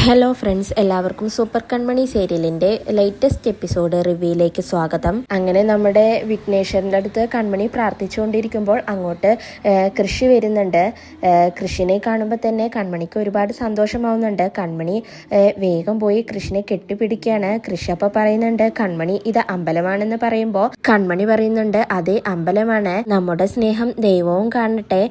Hello friends, എല്ലാവർക്കും super കൺമണി സീരിയലിന്റെ latest episode റിവ്യൂയിലേക്ക് സ്വാഗതം. അങ്ങനെ നമ്മുടെ വിഘ്നേശ്വരൻ്റെ അടുത്ത് കൺമണി പ്രാർത്ഥിച്ചുകൊണ്ടിരിക്കുമ്പോൾ അങ്ങോട്ട് കൃഷി വരുന്നുണ്ട്. കൃഷിനെ കാണുമ്പോൾ തന്നെ കൺമണിക്ക് ഒരുപാട് സന്തോഷമാവുന്നുണ്ട്. കൺമണി വേഗം പോയി കൃഷിനെ കെട്ടിപ്പിടിക്കുകയാണ്. കൃഷി അപ്പോൾ പറയുന്നുണ്ട്, കൺമണി ഇത് അമ്പലമാണെന്ന് പറയുമ്പോൾ കൺമണി പറയുന്നുണ്ട്, അതെ അമ്പലമാണ്, നമ്മുടെ സ്നേഹം ദൈവവും കാണട്ടെ.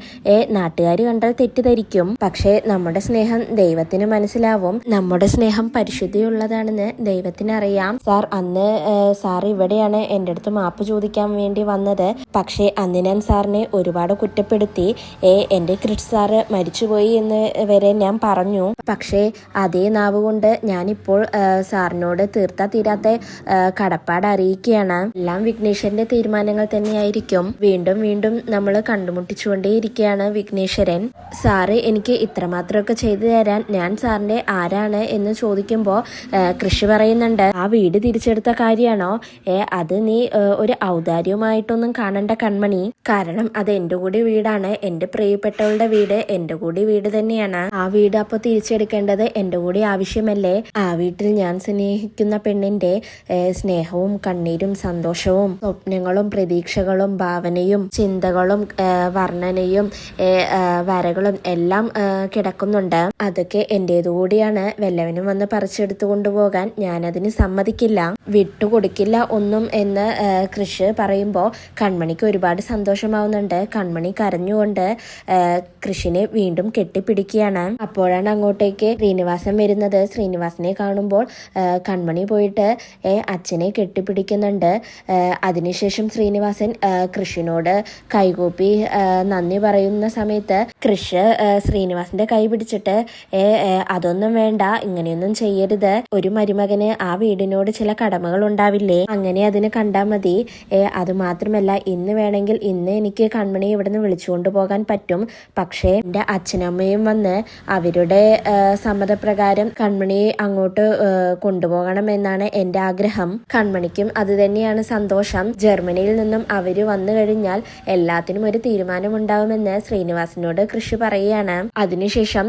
നാട്ടുകാർ കണ്ടാൽ തെറ്റിദ്ധരിക്കും, പക്ഷേ നമ്മുടെ സ്നേഹം ദൈവത്തിന് മനസ്സിലാവും. നമ്മുടെ സ്നേഹം പരിശുദ്ധിയുള്ളതാണെന്ന് ദൈവത്തിന് അറിയാം. സാർ, അന്ന് സാർ ഇവിടെയാണ് എൻ്റെ അടുത്ത് മാപ്പ് ചോദിക്കാൻ വേണ്ടി വന്നത്. പക്ഷേ അന്ന് ഞാൻ സാറിനെ ഒരുപാട് കുറ്റപ്പെടുത്തി. എൻ്റെ ക്രിറ്റ് സാറ് മരിച്ചുപോയി എന്ന് വരെ ഞാൻ പറഞ്ഞു. പക്ഷേ അതേ നാവ് കൊണ്ട് ഞാനിപ്പോൾ സാറിനോട് തീരാത്ത കടപ്പാട് അറിയിക്കുകയാണ്. എല്ലാം വിഘ്നേശ്വരന്റെ തീരുമാനങ്ങൾ തന്നെയായിരിക്കും. വീണ്ടും വീണ്ടും നമ്മൾ കണ്ടുമുട്ടിച്ചുകൊണ്ടേയിരിക്കുകയാണ് വിഘ്നേശ്വരൻ. സാറ് എനിക്ക് ഇത്രമാത്രമൊക്കെ ചെയ്തു തരാൻ ഞാൻ സാറിന്റെ ആരാണ് എന്ന് ചോദിക്കുമ്പോൾ കൃഷി പറയുന്നുണ്ട്, ആ വീട് തിരിച്ചെടുത്ത കാര്യമാണോ? അത് നീ ഒരു ഔദാര്യമായിട്ടൊന്നും കാണണ്ട കൺമണി. കാരണം അത് എൻ്റെ കൂടി വീടാണ്, എൻ്റെ പ്രിയപ്പെട്ടവളുടെ വീട് എൻ്റെ കൂടി വീട് തന്നെയാണ്. ആ വീട് അപ്പോൾ തിരിച്ചെടുക്കേണ്ടത് എൻ്റെ കൂടി ആവശ്യമല്ലേ? ആ വീട്ടിൽ ഞാൻ സ്നേഹിക്കുന്ന പെണ്ണിന്റെ സ്നേഹവും കണ്ണീരും സന്തോഷവും സ്വപ്നങ്ങളും പ്രതീക്ഷകളും ഭാവനയും ചിന്തകളും വർണ്ണനയും വരകളും എല്ലാം കിടക്കുന്നുണ്ട്. അതൊക്കെ എൻ്റേതുകൂടിയാണ്. വല്ലവനും വന്ന് പറിച്ചെടുത്തു കൊണ്ടുപോകാൻ ഞാനതിന് സമ്മതിക്കില്ല, വിട്ടുകൊടുക്കില്ല ഒന്നും എന്ന് കൃഷി പറയുമ്പോൾ കൺമണിക്ക് ഒരുപാട് സന്തോഷമാവുന്നുണ്ട്. കൺമണി കരഞ്ഞുകൊണ്ട് കൃഷിനെ വീണ്ടും കെട്ടിപ്പിടിക്കുകയാണ്. അപ്പോഴാണ് അങ്ങോട്ടേക്ക് ശ്രീനിവാസൻ വരുന്നത്. ശ്രീനിവാസനെ കാണുമ്പോൾ കൺമണി പോയിട്ട് അച്ഛനെ കെട്ടിപ്പിടിക്കുന്നുണ്ട്. അതിനുശേഷം ശ്രീനിവാസൻ കൃഷിനോട് കൈകൂപ്പി നന്ദി പറയുന്ന സമയത്ത് കൃഷി ശ്രീനിവാസന്റെ കൈ പിടിച്ചിട്ട് അതൊന്നും വേണ്ട, ഇങ്ങനെയൊന്നും ചെയ്യരുത്. ഒരു മരുമകന് ആ വീടിനോട് ചില കടമകൾ ഉണ്ടാവില്ലേ, അങ്ങനെ അതിന് കണ്ടാ മതി. അത് മാത്രമല്ല, ഇന്ന് വേണമെങ്കിൽ ഇന്ന് എനിക്ക് കൺമണിയെ ഇവിടെ നിന്ന് വിളിച്ചുകൊണ്ട് പോകാൻ പറ്റും. പക്ഷേ എൻ്റെ അച്ഛനമ്മയും വന്ന് അവരുടെ സമ്മതപ്രകാരം കൺമണിയെ അങ്ങോട്ട് കൊണ്ടുപോകണം എന്നാണ് എൻ്റെ ആഗ്രഹം. കൺമണിക്കും അത് തന്നെയാണ് സന്തോഷം. ജർമ്മനിയിൽ നിന്നും അവര് വന്നു കഴിഞ്ഞാൽ എല്ലാത്തിനും ഒരു തീരുമാനം ഉണ്ടാവുമെന്ന് ശ്രീനിവാസനോട് കൃഷി പറയുകയാണ്. അതിനുശേഷം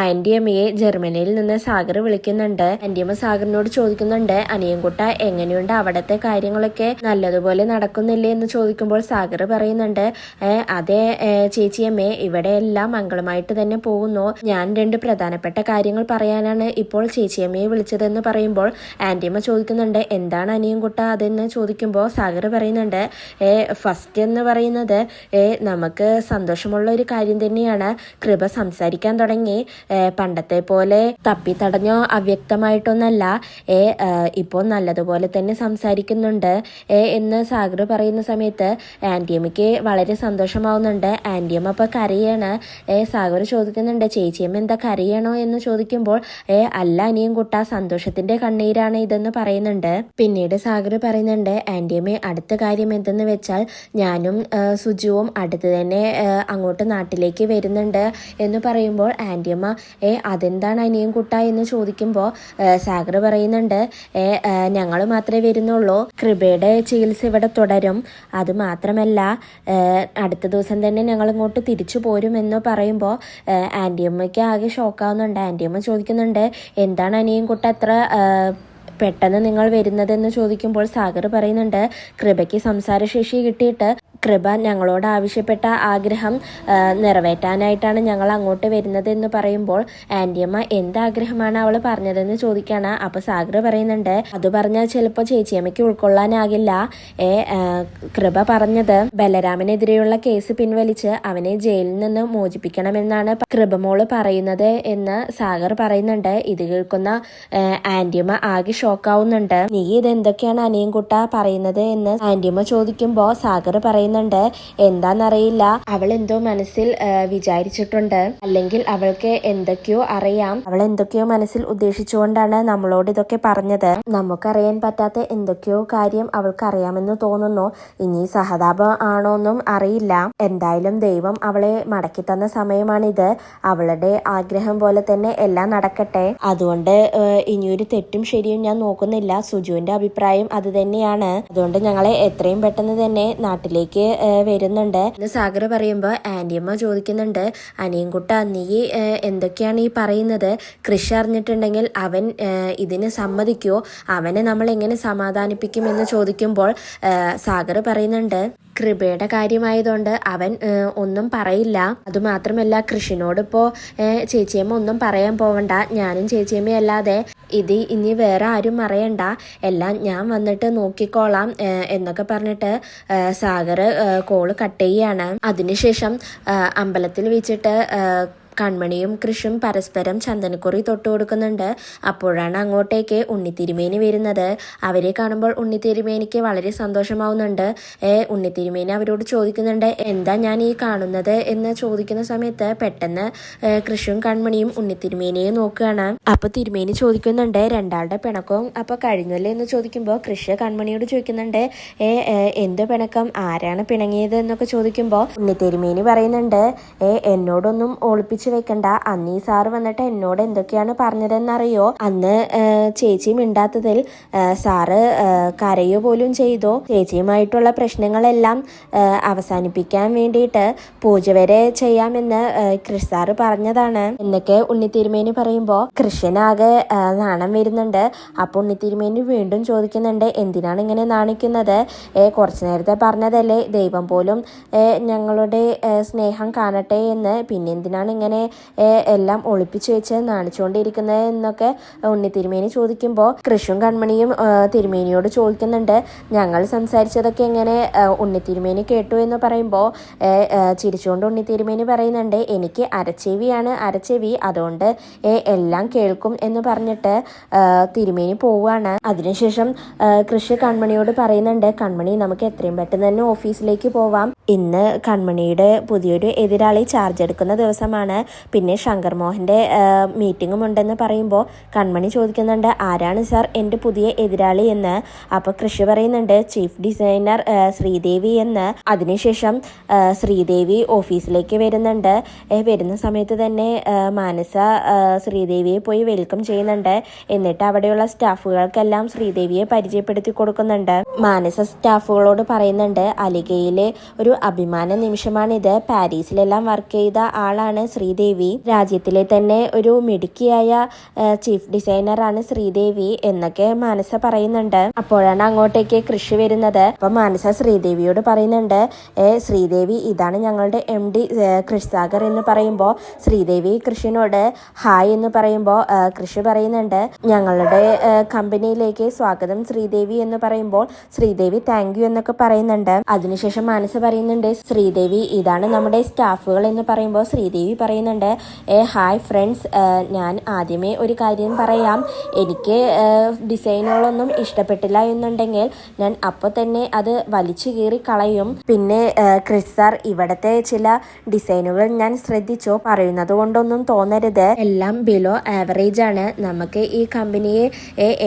ആന്റിയമ്മയെ ജർമ്മനിയിൽ നിന്ന് സാഗർ വിളിക്കുന്നുണ്ട്. ആന്റിയമ്മ സാഗറിനോട് ചോദിക്കുന്നുണ്ട്, അനിയൻകുട്ട എങ്ങനെയുണ്ട്, അവിടത്തെ കാര്യങ്ങളൊക്കെ നല്ലതുപോലെ നടക്കുന്നില്ലേ എന്ന് ചോദിക്കുമ്പോൾ സാഗർ പറയുന്നുണ്ട്, അതെ ചേച്ചിയമ്മേ, ഇവിടെ എല്ലാം മംഗളമായിട്ട് തന്നെ പോകുന്നു. ഞാൻ 2 പ്രധാനപ്പെട്ട കാര്യങ്ങൾ പറയാനാണ് ഇപ്പോൾ ചേച്ചിയമ്മയെ വിളിച്ചതെന്ന് പറയുമ്പോൾ ആന്റിയമ്മ ചോദിക്കുന്നുണ്ട്, എന്താണ് അനിയൻകുട്ട അതെന്ന് ചോദിക്കുമ്പോൾ സാഗർ പറയുന്നുണ്ട്, ഫസ്റ്റ് എന്ന് പറയുന്നത് നമുക്ക് സന്തോഷമുള്ള ഒരു കാര്യം തന്നെയാണ്. കൃപ സംസാരിക്കാൻ തുടങ്ങി. പണ്ടത്തെ പോലെ തപ്പിത്തടഞ്ഞോ അവ്യക്തമായിട്ടൊന്നല്ല, ഇപ്പോൾ നല്ലതുപോലെ തന്നെ സംസാരിക്കുന്നുണ്ട് എന്ന് സാഗർ പറയുന്ന സമയത്ത് ആന്റിയമ്മയ്ക്ക് വളരെ സന്തോഷമാവുന്നുണ്ട്. ആന്റിയമ്മ അപ്പൊ കരയാണ്. സാഗർ ചോദിക്കുന്നുണ്ട്, ചേച്ചിയമ്മ എന്താ കരയണോ എന്ന് ചോദിക്കുമ്പോൾ അല്ല അനിയൻകുട്ട, സന്തോഷത്തിന്റെ കണ്ണീരാണ് ഇതെന്ന് പറയുന്നുണ്ട്. പിന്നീട് സാഗർ പറയുന്നുണ്ട്, ആന്റിയമ്മ അടുത്ത കാര്യം എന്തെന്ന് വെച്ചാൽ ഞാനും സുജുവും അടുത്ത് തന്നെ അങ്ങോട്ട് നാട്ടിലേക്ക് വരുന്നുണ്ട് എന്ന് പറയുമ്പോൾ ആന്റിയമ്മ അതെന്താണ് അനിയൻകുട്ട എന്ന് ചോദിക്കുമ്പോൾ സാഗർ പറയുന്നുണ്ട്, ഞങ്ങൾ മാത്രമേ വരുന്നുള്ളൂ, കൃപയുടെ ചികിത്സ ഇവിടെ തുടരും, അത് മാത്രമല്ല അടുത്ത ദിവസം തന്നെ ഞങ്ങൾ ഇങ്ങോട്ട് തിരിച്ചു പോരുമെന്ന് പറയുമ്പോൾ ആന്റിയമ്മയ്ക്ക് ആകെ ഷോക്കാവുന്നുണ്ട്. ആന്റിയമ്മ ചോദിക്കുന്നുണ്ട്, എന്താണ് അനിയൻകുട്ട അത്ര പെട്ടെന്ന് നിങ്ങൾ വരുന്നതെന്ന് ചോദിക്കുമ്പോൾ സാഗർ പറയുന്നുണ്ട്, കൃപയ്ക്ക് സംസാരശേഷി കിട്ടിയിട്ട് കൃപ ഞങ്ങളോട് ആവശ്യപ്പെട്ട ആഗ്രഹം നിറവേറ്റാനായിട്ടാണ് ഞങ്ങൾ അങ്ങോട്ട് വരുന്നത് എന്ന് പറയുമ്പോൾ ആന്റിയമ്മ എന്താഗ്രഹമാണ് അവൾ പറഞ്ഞതെന്ന് ചോദിക്കുകയാണ്. അപ്പൊ സാഗർ പറയുന്നുണ്ട്, അത് പറഞ്ഞാൽ ചിലപ്പോൾ ചേച്ചിയമ്മയ്ക്ക് ഉൾക്കൊള്ളാനാകില്ല. കൃപ പറഞ്ഞത് ബലരാമനെതിരെയുള്ള കേസ് പിൻവലിച്ച് അവനെ ജയിലിൽ നിന്ന് മോചിപ്പിക്കണമെന്നാണ് കൃപമോള് പറയുന്നത് എന്ന് സാഗർ പറയുന്നുണ്ട്. ഇത് കേൾക്കുന്ന ആന്റിയമ്മ ആകെ ഷോക്കാവുന്നുണ്ട്. നീ ഇതെന്തൊക്കെയാണ് അനിയൻകുട്ട പറയുന്നത് എന്ന് ആന്റിയമ്മ ചോദിക്കുമ്പോൾ സാഗർ പറയുന്നുണ്ട്, എന്താന്നറിയില്ല, അവൾ എന്തോ മനസ്സിൽ വിചാരിച്ചിട്ടുണ്ട്, അല്ലെങ്കിൽ അവൾക്ക് എന്തൊക്കെയോ അറിയാം, അവൾ എന്തൊക്കെയോ മനസ്സിൽ ഉദ്ദേശിച്ചുകൊണ്ടാണ് നമ്മളോട് ഇതൊക്കെ പറഞ്ഞത്. നമുക്കറിയാൻ പറ്റാത്ത എന്തൊക്കെയോ കാര്യം അവൾക്ക് അറിയാമെന്ന് തോന്നുന്നു. ഇനി സഹതാപം ആണോന്നും അറിയില്ല. എന്തായാലും ദൈവം അവളെ മടക്കി തന്ന സമയമാണിത്. അവളുടെ ആഗ്രഹം പോലെ തന്നെ എല്ലാം നടക്കട്ടെ. അതുകൊണ്ട് ഇനിയൊരു തെറ്റും ശരിയും ഞാൻ നോക്കുന്നില്ല. സുജുവിന്റെ അഭിപ്രായം അത് തന്നെയാണ്. അതുകൊണ്ട് ഞങ്ങളെ എത്രയും പെട്ടെന്ന് തന്നെ നാട്ടിലേക്ക് അടുത്തേക്ക് വരുന്നുണ്ട്. സാഗർ പറയുമ്പോൾ ആൻറ്റിയമ്മ ചോദിക്കുന്നുണ്ട്, അനിയൻകുട്ട നീ എന്തൊക്കെയാണ് ഈ പറയുന്നത്? കൃഷി അറിഞ്ഞിട്ടുണ്ടെങ്കിൽ അവൻ ഇതിന് സമ്മതിക്കുമോ? അവനെ നമ്മൾ എങ്ങനെ സമാധാനിപ്പിക്കുമെന്ന് ചോദിക്കുമ്പോൾ സാഗർ പറയുന്നുണ്ട്, കൃപയുടെ കാര്യമായതുകൊണ്ട് അവൻ ഒന്നും പറയില്ല. അതുമാത്രമല്ല കൃഷിനോടിപ്പോൾ ചേച്ചിയമ്മ ഒന്നും പറയാൻ പോവണ്ട. ഞാനും ചേച്ചിയമ്മ അല്ലാതെ ഇത് ഇനി വേറെ ആരും അറിയണ്ട, എല്ലാം ഞാൻ വന്നിട്ട് നോക്കിക്കോളാം എന്നൊക്കെ പറഞ്ഞിട്ട് സാഗർ കോള് കട്ട് ചെയ്യുകയാണ്. അതിനുശേഷം അമ്പലത്തിൽ വെച്ചിട്ട് കൺമണിയും കൃഷും പരസ്പരം ചന്ദനക്കുറി തൊട്ട് കൊടുക്കുന്നുണ്ട്. അപ്പോഴാണ് അങ്ങോട്ടേക്ക് ഉണ്ണിത്തിരുമേനി വരുന്നത്. അവരെ കാണുമ്പോൾ ഉണ്ണിത്തിരുമേനിക്ക് വളരെ സന്തോഷമാവുന്നുണ്ട്. ഉണ്ണിത്തിരുമേനി അവരോട് ചോദിക്കുന്നുണ്ട്, എന്താ ഞാൻ ഈ കാണുന്നത് എന്ന് ചോദിക്കുന്ന സമയത്ത് പെട്ടെന്ന് കൃഷും കൺമണിയും ഉണ്ണിത്തിരുമേനിയെ നോക്കുകയാണ്. അപ്പൊ തിരുമേനി ചോദിക്കുന്നുണ്ട്, രണ്ടാളുടെ പിണക്കവും അപ്പൊ കഴിഞ്ഞല്ലേ എന്ന് ചോദിക്കുമ്പോൾ കൃഷ് കൺമണിയോട് ചോദിക്കുന്നുണ്ട്, എന്ത് പിണക്കം, ആരാണ് പിണങ്ങിയത് എന്നൊക്കെ ചോദിക്കുമ്പോൾ ഉണ്ണിത്തിരുമേനി പറയുന്നുണ്ട്, എന്നോടൊന്നും ഒളിപ്പിച്ച് വെക്കണ്ട. അന്ന് ഈ സാറ് വന്നിട്ട് എന്നോട് എന്തൊക്കെയാണ് പറഞ്ഞതെന്നറിയോ? അന്ന് ചേച്ചി മിണ്ടാത്തതിൽ സാറ് കരയോ പോലും ചെയ്തു. ചേച്ചിയുമായിട്ടുള്ള പ്രശ്നങ്ങളെല്ലാം അവസാനിപ്പിക്കാൻ വേണ്ടിയിട്ട് പൂജ വരെ ചെയ്യാമെന്ന് കൃഷ് സാറ് പറഞ്ഞതാണ് എന്നൊക്കെ ഉണ്ണിത്തിരുമേനി പറയുമ്പോൾ കൃഷ്ണനാകെ നാണം വരുന്നുണ്ട്. അപ്പൊ ഉണ്ണിത്തിരുമേനി വീണ്ടും ചോദിക്കുന്നുണ്ട്, എന്തിനാണ് ഇങ്ങനെ നാണിക്കുന്നത്? കുറച്ചു നേരത്തെ പറഞ്ഞതല്ലേ ദൈവം പോലും ഞങ്ങളുടെ സ്നേഹം കാണട്ടെ എന്ന്, പിന്നെ എന്തിനാണ് ഇങ്ങനെ എല്ലാം ഒളിപ്പിച്ചു വെച്ച് നാണിച്ചുകൊണ്ടിരിക്കുന്നത് എന്നൊക്കെ ഉണ്ണി തിരുമേനി ചോദിക്കുമ്പോൾ കൃഷും കൺമണിയും തിരുമേനിയോട് ചോദിക്കുന്നുണ്ട്, ഞങ്ങൾ സംസാരിച്ചതൊക്കെ എങ്ങനെ ഉണ്ണി തിരുമേനി കേട്ടു എന്ന് പറയുമ്പോൾ ചിരിച്ചുകൊണ്ട് ഉണ്ണി തിരുമേനി പറയുന്നുണ്ട്, എനിക്ക് അരച്ചെവി, അതുകൊണ്ട് എല്ലാം കേൾക്കും എന്ന് പറഞ്ഞിട്ട് തിരുമേനി പോവുകയാണ്. അതിനുശേഷം കൃഷി കൺമണിയോട് പറയുന്നുണ്ട്, കൺമണി നമുക്ക് എത്രയും പെട്ടെന്ന് തന്നെ ഓഫീസിലേക്ക് പോവാം. ഇന്ന് കൺമണിയുടെ പുതിയൊരു എതിരാളി ചാർജ് എടുക്കുന്ന ദിവസമാണ്. പിന്നെ ശങ്കർ മോഹൻ്റെ മീറ്റിങ്ങും ഉണ്ടെന്ന് പറയുമ്പോൾ കൺമണി ചോദിക്കുന്നുണ്ട്, ആരാണ് സാർ എൻ്റെ പുതിയ എതിരാളി എന്ന്. അപ്പോൾ കൃഷി പറയുന്നുണ്ട്, ചീഫ് ഡിസൈനർ ശ്രീദേവി എന്ന്. അതിനുശേഷം ശ്രീദേവി ഓഫീസിലേക്ക് വരുന്നുണ്ട്. വരുന്ന സമയത്ത് തന്നെ മാനസ ശ്രീദേവിയെ പോയി വെൽക്കം ചെയ്യുന്നുണ്ട്. എന്നിട്ട് അവിടെയുള്ള സ്റ്റാഫുകൾക്കെല്ലാം ശ്രീദേവിയെ പരിചയപ്പെടുത്തി കൊടുക്കുന്നുണ്ട്. മാനസ സ്റ്റാഫുകളോട് പറയുന്നുണ്ട്, അലിഗയിലെ ഒരു അഭിമാന നിമിഷമാണിത്. പാരീസിലെല്ലാം വർക്ക് ചെയ്ത ആളാണ് ശ്രീദേവി. രാജ്യത്തിലെ തന്നെ ഒരു മിടുക്കിയായ ചീഫ് ഡിസൈനറാണ് ശ്രീദേവി എന്നൊക്കെ മാനസ പറയുന്നുണ്ട്. അപ്പോഴാണ് അങ്ങോട്ടേക്ക് കൃഷി വരുന്നത്. അപ്പൊ മാനസ ശ്രീദേവിയോട് പറയുന്നുണ്ട്, ശ്രീദേവി ഇതാണ് ഞങ്ങളുടെ MD കൃഷ് സാഗർ എന്ന് പറയുമ്പോൾ ശ്രീദേവി കൃഷിനോട് ഹായ് എന്ന് പറയുമ്പോൾ കൃഷി പറയുന്നുണ്ട്, ഞങ്ങളുടെ കമ്പനിയിലേക്ക് സ്വാഗതം ശ്രീദേവി എന്ന് പറയുമ്പോൾ ശ്രീദേവി താങ്ക് യു എന്നൊക്കെ പറയുന്നുണ്ട്. അതിനുശേഷം മാനസ പറയുന്നുണ്ട്, ശ്രീദേവി ഇതാണ് നമ്മുടെ സ്റ്റാഫുകൾ എന്ന് പറയുമ്പോൾ ശ്രീദേവി പറയുന്നുണ്ട്, ഹായ് ഫ്രണ്ട്സ്, ഞാൻ ആദ്യമേ ഒരു കാര്യം പറയാം, എനിക്ക് ഡിസൈനുകളൊന്നും ഇഷ്ടപ്പെട്ടില്ല എന്നുണ്ടെങ്കിൽ ഞാൻ അപ്പോൾ തന്നെ അത് വലിച്ചു കീറി കളയും. പിന്നെ ക്രിസ് സാർ ഇവിടത്തെ ചില ഡിസൈനുകൾ ഞാൻ ശ്രദ്ധിച്ചു, പറയുന്നത് കൊണ്ടൊന്നും തോന്നരുത്, എല്ലാം ബിലോ ആവറേജ് ആണ്. നമുക്ക് ഈ കമ്പനിയെ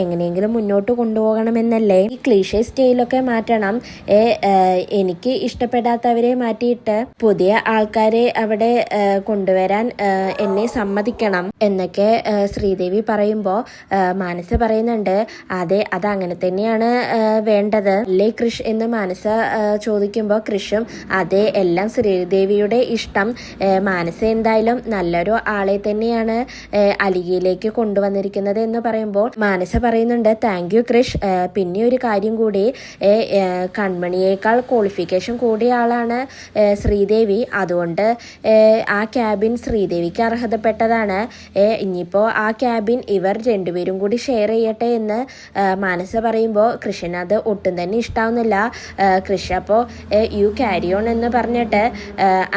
എങ്ങനെയെങ്കിലും മുന്നോട്ട് കൊണ്ടുപോകണമെന്നല്ലേ. ഈ ക്ലീഷേ സ്റ്റൈലൊക്കെ മാറ്റണം. എനിക്ക് ഇഷ്ടപ്പെടാത്തവരെ മാറ്റിയിട്ട് പുതിയ ആൾക്കാരെ അവിടെ കൊണ്ടുവരാൻ എന്നെ സമ്മതിക്കണം എന്നൊക്കെ ശ്രീദേവി പറയുമ്പോൾ മാനസ പറയുന്നുണ്ട്, അതെ അത് അങ്ങനെ തന്നെയാണ് വേണ്ടത് അല്ലേ കൃഷ് എന്ന് മാനസ ചോദിക്കുമ്പോൾ കൃഷും അതെ, എല്ലാം ശ്രീദേവിയുടെ ഇഷ്ടം, മാനസ എന്തായാലും നല്ലൊരു ആളെ തന്നെയാണ് അലിഗയിലേക്ക് കൊണ്ടുവന്നിരിക്കുന്നത് എന്ന് പറയുമ്പോൾ മാനസ പറയുന്നുണ്ട്, താങ്ക് യു കൃഷ്. പിന്നെ ഒരു കാര്യം കൂടി, കൺമണിയേക്കാൾ ക്വാളിഫിക്കേഷൻ കൂടിയ ആളാണ് ശ്രീദേവി, അതുകൊണ്ട് ആ ക്യാബിൻ ശ്രീദേവിക്ക് അർഹതപ്പെട്ടതാണ്. ഇനിയിപ്പോൾ ആ ക്യാബിൻ ഇവർ രണ്ടുപേരും കൂടി ഷെയർ ചെയ്യട്ടെ എന്ന് മാനസ പറയുമ്പോൾ കൃഷ്ണന് അത് ഒട്ടും തന്നെ ഇഷ്ടാവുന്നില്ല. കൃഷ് അപ്പോൾ യു ക്യാരി ഓൺ എന്ന് പറഞ്ഞിട്ട്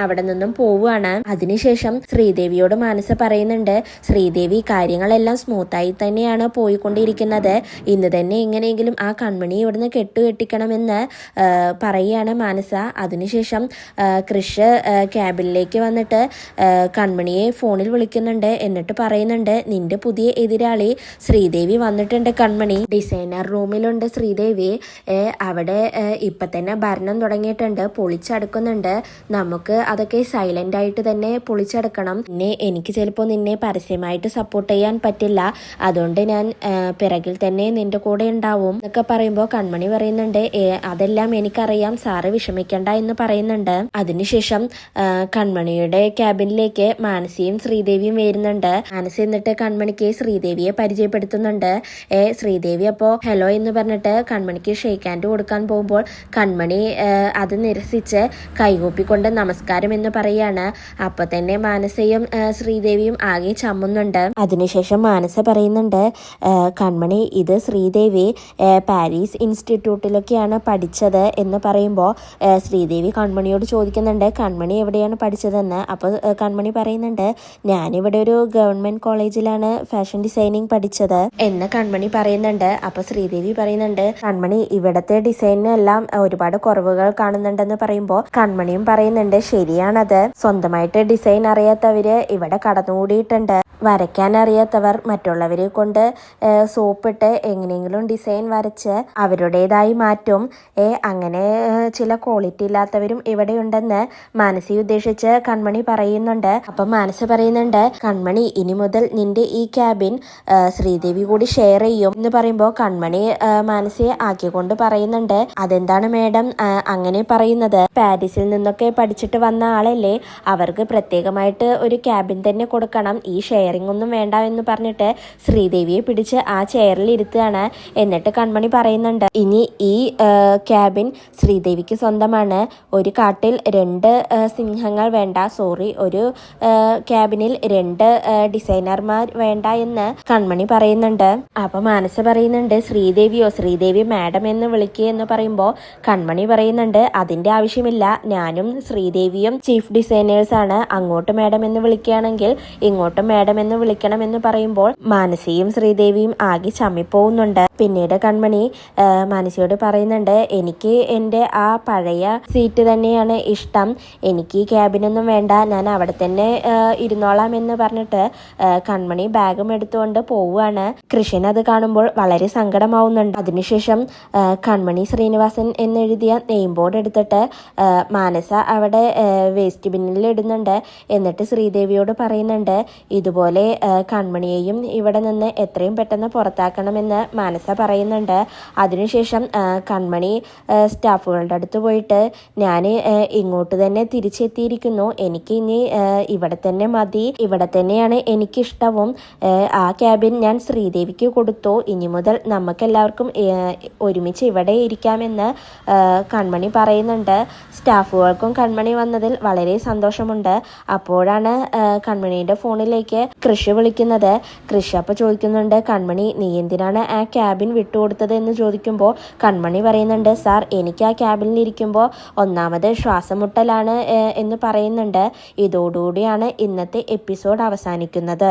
അവിടെ നിന്നും പോവുകയാണ്. അതിനുശേഷം ശ്രീദേവിയോട് മാനസ പറയുന്നുണ്ട്, ശ്രീദേവി കാര്യങ്ങളെല്ലാം സ്മൂത്തായി തന്നെയാണ് പോയിക്കൊണ്ടിരിക്കുന്നത്, ഇന്ന് തന്നെ എങ്ങനെയെങ്കിലും ആ കൺമണി ഇവിടുന്ന് കെട്ടിക്കണമെന്ന് പറയുകയാണ് മാനസ. അതിനുശേഷം കൃഷ് ക്യാബിനിലേക്ക് വന്നിട്ട് കൺമണിയെ ഫോണിൽ വിളിക്കുന്നുണ്ട്. എന്നിട്ട് പറയുന്നുണ്ട്, നിന്റെ പുതിയ എതിരാളി ശ്രീദേവി വന്നിട്ടുണ്ട് കൺമണി. ഡിസൈനർ റൂമിലുണ്ട് ശ്രീദേവി. അവിടെ ഇപ്പൊ തന്നെ ഭരണം തുടങ്ങിയിട്ടുണ്ട്, പൊളിച്ചടുക്കുന്നുണ്ട്. നമുക്ക് അതൊക്കെ സൈലന്റ് ആയിട്ട് തന്നെ പൊളിച്ചെടുക്കണം. പിന്നെ എനിക്ക് ചിലപ്പോൾ നിന്നെ പരസ്യമായിട്ട് സപ്പോർട്ട് ചെയ്യാൻ പറ്റില്ല, അതുകൊണ്ട് ഞാൻ പിറകിൽ തന്നെ നിന്റെ കൂടെ ഉണ്ടാവും എന്നൊക്കെ പറയുമ്പോൾ കൺമണി പറയുന്നുണ്ട്, അതെല്ലാം എനിക്കറിയാം, സാറ് വിഷമിക്കണ്ട എന്ന് പറയുന്നുണ്ട്. അതിനുശേഷം കൺമണിയുടെ ക്യാബിനിലേക്ക് മാനസിയും ശ്രീദേവിയും വരുന്നുണ്ട്. മാനസി എന്നിട്ട് കൺമണിക്ക് ശ്രീദേവിയെ പരിചയപ്പെടുത്തുന്നുണ്ട്. ശ്രീദേവി അപ്പോ ഹലോ എന്ന് പറഞ്ഞിട്ട് കൺമണിക്ക് ഷേക്ക് ഹാൻഡ് കൊടുക്കാൻ പോകുമ്പോൾ കൺമണി അത് നിരസിച്ച് കൈകൂപ്പിക്കൊണ്ട് നമസ്കാരം എന്ന് പറയാണ്. അപ്പൊ തന്നെ മാനസയും ശ്രീദേവിയും ആകെ ചമ്മുന്നുണ്ട്. അതിനുശേഷം മാനസ പറയുന്നുണ്ട്, കൺമണി ഇത് ശ്രീദേവി പാരീസ് ഇൻസ്റ്റിറ്റ്യൂട്ടിലൊക്കെയാണ് പഠിച്ചത് എന്ന് പറയുമ്പോൾ ശ്രീദേവി കൺമണിയോട് ചോദിക്കുന്നുണ്ട്, കൺമണി എവിടെയാണ് പഠിച്ചതെന്ന്. അപ്പോൾ കൺമണി പറയുന്നുണ്ട്, ഞാനിവിടെ ഒരു ഗവൺമെന്റ് കോളേജിലാണ് ഫാഷൻ ഡിസൈനിങ് പഠിച്ചത് എന്ന് കൺമണി പറയുന്നുണ്ട്. അപ്പൊ ശ്രീദേവി പറയുന്നുണ്ട്, കൺമണി ഇവിടത്തെ ഡിസൈനിനെല്ലാം ഒരുപാട് കുറവുകൾ കാണുന്നുണ്ടെന്ന് പറയുമ്പോൾ കൺമണിയും പറയുന്നുണ്ട്, ശരിയാണത്, സ്വന്തമായിട്ട് ഡിസൈൻ അറിയാത്തവര് ഇവിടെ കടന്നുകൂടിയിട്ടുണ്ട്. വരയ്ക്കാൻ അറിയാത്തവർ മറ്റുള്ളവരെ കൊണ്ട് സോപ്പിട്ട് എങ്ങനെയെങ്കിലും ഡിസൈൻ വരച്ച് അവരുടേതായി മാറ്റും. അങ്ങനെ ചില ക്വാളിറ്റി ഇല്ലാത്തവരും ഇവിടെ ഉണ്ടെന്ന് മാനസി ഉദ്ദേശിച്ച് കൺമണി പറയുന്നുണ്ട്. അപ്പം മാനസ പറയുന്നുണ്ട്, കൺമണി ഇനി മുതൽ നിന്റെ ഈ ക്യാബിൻ ശ്രീദേവി കൂടി ഷെയർ ചെയ്യും എന്ന് പറയുമ്പോൾ കൺമണി മാനസിയെ ആക്കിക്കൊണ്ട് പറയുന്നുണ്ട്, അതെന്താണ് മേഡം അങ്ങനെ പറയുന്നത്? പാരീസിൽ നിന്നൊക്കെ പഠിച്ചിട്ട് വന്ന ആളല്ലേ, അവർക്ക് പ്രത്യേകമായിട്ട് ഒരു ക്യാബിൻ തന്നെ കൊടുക്കണം, ഈ ഷെയറിംഗ് ഒന്നും വേണ്ട എന്ന് പറഞ്ഞിട്ട് ശ്രീദേവിയെ പിടിച്ച് ആ ചെയറിൽ ഇരുത്തുകയാണ്. എന്നിട്ട് കൺമണി പറയുന്നുണ്ട്, ഇനി ഈ ക്യാബിൻ ശ്രീദേവിക്ക് സ്വന്തമാണ്, ഒരു കാട്ടിൽ 2 സിംഹങ്ങൾ വേണ്ട, ഒരു ക്യാബിനിൽ 2 ഡിസൈനർമാർ വേണ്ട എന്ന് കൺമണി പറയുന്നുണ്ട്. അപ്പൊ മാനസ പറയുന്നുണ്ട്, ശ്രീദേവി മാഡം എന്ന് വിളിക്കുക എന്ന് പറയുമ്പോൾ കൺമണി പറയുന്നുണ്ട്, അതിന്റെ ആവശ്യമില്ല, ഞാനും ശ്രീദേവിയും ചീഫ് ഡിസൈനേഴ്സ് ആണ്, അങ്ങോട്ട് മാഡം എന്ന് വിളിക്കുകയാണെങ്കിൽ ഇങ്ങോട്ടും മാഡം എന്ന് വിളിക്കണം എന്ന് പറയുമ്പോൾ മാനസിയും ശ്രീദേവിയും ആകെ ചമ്മിപ്പോകുന്നുണ്ട്. പിന്നീട് കൺമണി മാനസിയോട് പറയുന്നുണ്ട്, എനിക്ക് എൻ്റെ ആ പഴയ സീറ്റ് തന്നെയാണ് ഇഷ്ടം, എനിക്ക് ക്യാബിനൊന്നും വേണ്ട, ഞാൻ അവിടെ തന്നെ ഇരുന്നോളാം എന്ന് പറഞ്ഞിട്ട് കൺമണി ബാഗും എടുത്തുകൊണ്ട് പോവുകയാണ്. കൃഷ്ണൻ അത് കാണുമ്പോൾ വളരെ സങ്കടമാവുന്നുണ്ട്. അതിനുശേഷം കൺമണി ശ്രീനിവാസൻ എന്നെഴുതിയ നെയിം ബോർഡ് എടുത്തിട്ട് മാനസ അവിടെ വേസ്റ്റ് ബിന്നിൽ ഇടുന്നുണ്ട്. എന്നിട്ട് ശ്രീദേവിയോട് പറയുന്നുണ്ട്, ഇതുപോലെ കൺമണിയെയും ഇവിടെ നിന്ന് എത്രയും പെട്ടെന്ന് പുറത്താക്കണമെന്ന് മാനസ പറയുന്നുണ്ട്. അതിനുശേഷം കൺമണി സ്റ്റാഫുകളുടെ അടുത്ത് പോയിട്ട്, ഞാൻ ഇങ്ങോട്ട് തന്നെ തിരിച്ചെത്തിയിരിക്കുന്നു, എനിക്ക് ഇനി ഇവിടെ തന്നെ മതി, ഇവിടെ തന്നെയാണ് എനിക്കിഷ്ടവും, ആ ക്യാബിൻ ഞാൻ ശ്രീദേവിക്ക് കൊടുത്തു, ഇനി മുതൽ നമുക്കെല്ലാവർക്കും ഒരുമിച്ച് ഇവിടെ ഇരിക്കാമെന്ന് കൺമണി പറയുന്നുണ്ട്. സ്റ്റാഫുകൾക്കും കൺമണി വന്നതിൽ വളരെ സന്തോഷമുണ്ട്. അപ്പോഴാണ് കൺമണിയുടെ ഫോണിലേക്ക് കൃഷി വിളിക്കുന്നത്. കൃഷി അപ്പോൾ ചോദിക്കുന്നുണ്ട്, കൺമണി നീ എന്തിനാണ് ആ ക്യാബിൻ വിട്ടുകൊടുത്തത് എന്ന് ചോദിക്കുമ്പോൾ കൺമണി പറയുന്നുണ്ട്, സാർ എനിക്ക് ആ ക്യാബിനിൽ ഇരിക്കുമ്പോൾ ഒന്നാമത് ശ്വാസമുട്ടലാണ് എന്ന് പറയുന്നുണ്ട്. ഇതോടുകൂടിയാണ് ഇന്നത്തെ എപ്പിസോഡ് അവസാനിക്കുന്നത്.